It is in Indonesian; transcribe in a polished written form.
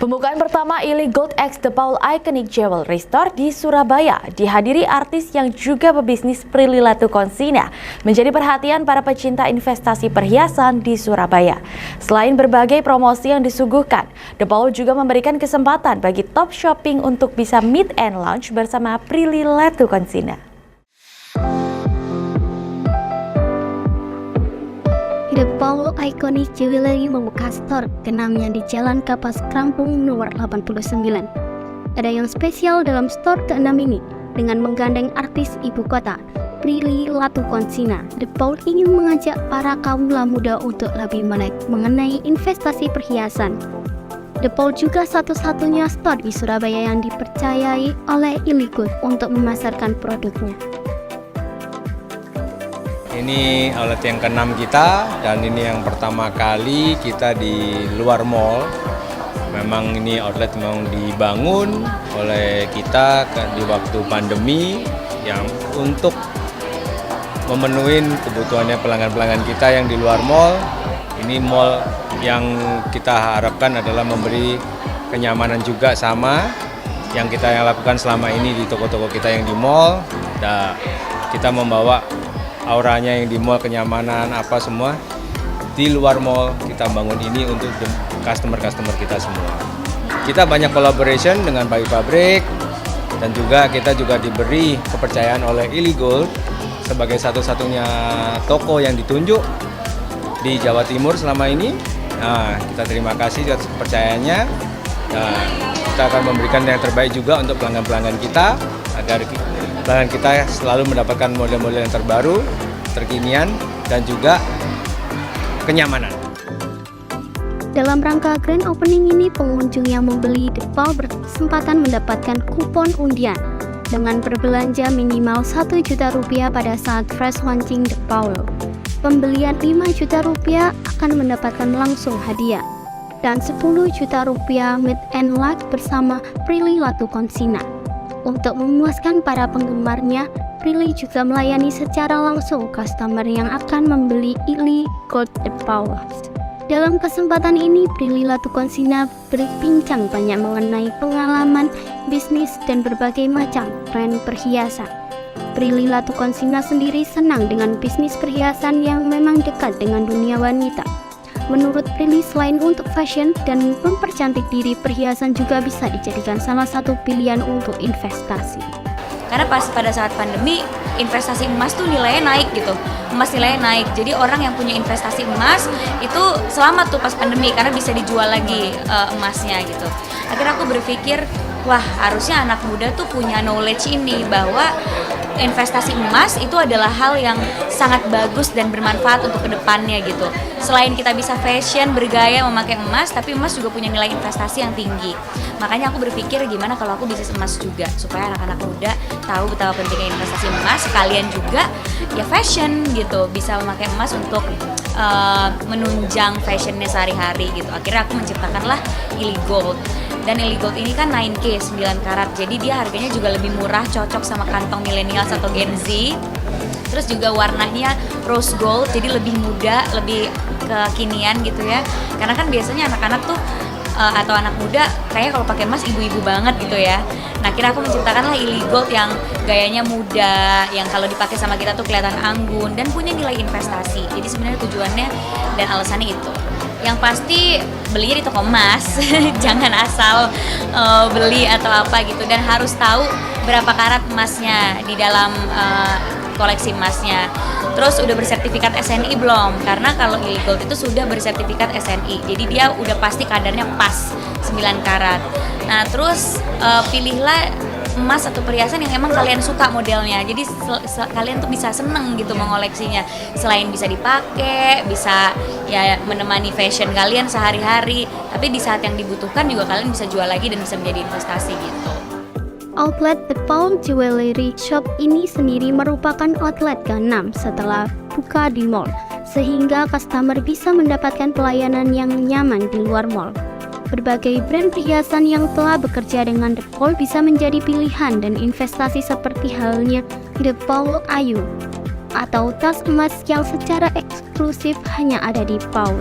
Pembukaan pertama Ili Gold X The Paul Iconic Jewelry Store di Surabaya dihadiri artis yang juga pebisnis Prilly Latuconsina, menjadi perhatian para pecinta investasi perhiasan di Surabaya. Selain berbagai promosi yang disuguhkan, The Paul juga memberikan kesempatan bagi top shopping untuk bisa meet and lunch bersama Prilly Latuconsina. The Paul Iconic Jewelry membuka store ke-6-nya di Jalan Kapas Krampung nomor 89. Ada yang spesial dalam store ke-6 ini, dengan menggandeng artis ibu kota, Prilly Latuconsina. The Paul ingin mengajak para kaum muda untuk lebih melek mengenai investasi perhiasan. The Paul juga satu-satunya store di Surabaya yang dipercayai oleh Ili Gold untuk memasarkan produknya. Ini outlet yang ke-6 kita, dan ini yang pertama kali kita di luar mall. Memang ini outlet memang dibangun oleh kita di waktu pandemi yang untuk memenuhi kebutuhannya pelanggan-pelanggan kita yang di luar mall. Ini mall yang kita harapkan adalah memberi kenyamanan juga sama yang kita lakukan selama ini di toko-toko kita yang di mall. Dan kita membawa auranya yang di mall, kenyamanan apa semua di luar mall kita bangun ini untuk customer kita semua. Kita banyak collaboration dengan pabrik-pabrik, dan juga kita juga diberi kepercayaan oleh Ili Gold sebagai satu-satunya toko yang ditunjuk di Jawa Timur selama ini. Nah, kita terima kasih atas kepercayaannya. Nah, kita akan memberikan yang terbaik juga untuk pelanggan-pelanggan kita agar pelanggan kita selalu mendapatkan model-model yang terbaru, terkinian, dan juga kenyamanan. Dalam rangka grand opening ini, pengunjung yang membeli The Paul berkesempatan mendapatkan kupon undian dengan berbelanja minimal Rp1.000.000 pada saat fresh launching The Paul. Pembelian Rp5.000.000 akan mendapatkan langsung hadiah, dan Rp10.000.000 meet and lunch bersama Prilly Latuconsina. Untuk memuaskan para penggemarnya, Prilly juga melayani secara langsung customer yang akan membeli Ili Gold The Paul. Dalam kesempatan ini, Prilly Latuconsina berbincang banyak mengenai pengalaman bisnis dan berbagai macam tren perhiasan. Prilly Latuconsina sendiri senang dengan bisnis perhiasan yang memang dekat dengan dunia wanita. Menurut Prilly, selain untuk fashion dan mempercantik diri, perhiasan juga bisa dijadikan salah satu pilihan untuk investasi. Karena pada saat pandemi, investasi emas tuh nilainya naik gitu. Emas nilainya naik, jadi orang yang punya investasi emas itu selamat tuh pas pandemi karena bisa dijual lagi emasnya gitu. Akhirnya aku berpikir, wah harusnya anak muda tuh punya knowledge ini bahwa investasi emas itu adalah hal yang sangat bagus dan bermanfaat untuk kedepannya gitu. Selain kita bisa fashion, bergaya memakai emas, tapi emas juga punya nilai investasi yang tinggi. Makanya aku berpikir gimana kalau aku bisnis emas juga, supaya anak-anak muda tahu betapa pentingnya investasi emas. Kalian juga ya fashion gitu, bisa memakai emas untuk menunjang fashionnya sehari-hari gitu. Akhirnya aku menciptakanlah Ili Gold. Dan Ili Gold ini kan 9K, 9 karat, jadi dia harganya juga lebih murah, cocok sama kantong milenial atau Gen Z. Terus juga warnanya rose gold, jadi lebih muda, lebih kekinian gitu ya. Karena kan biasanya anak-anak tuh atau anak muda kayaknya kalau pakai emas ibu-ibu banget gitu ya. Nah, akhirnya aku menciptakanlah Ili Gold yang gayanya muda, yang kalau dipakai sama kita tuh kelihatan anggun dan punya nilai investasi. Jadi sebenarnya tujuannya dan alasannya itu. Yang pasti belinya di toko emas, jangan asal beli atau apa gitu, dan harus tahu berapa karat emasnya di dalam koleksi emasnya. Terus udah bersertifikat SNI belum? Karena kalau Ili Gold itu sudah bersertifikat SNI, jadi dia udah pasti kadarnya pas 9 karat. Nah terus pilihlah emas atau perhiasan yang emang kalian suka modelnya, jadi kalian tuh bisa seneng gitu mengoleksinya. Selain bisa dipakai, bisa ya menemani fashion kalian sehari-hari, tapi di saat yang dibutuhkan juga kalian bisa jual lagi dan bisa menjadi investasi gitu. Outlet The Paul Jewelry Shop ini sendiri merupakan outlet ke-6 setelah buka di mall, sehingga customer bisa mendapatkan pelayanan yang nyaman di luar mall. Berbagai brand perhiasan yang telah bekerja dengan The Paul bisa menjadi pilihan dan investasi seperti halnya The Paul Ayu atau tas emas yang secara eksklusif hanya ada di Paul.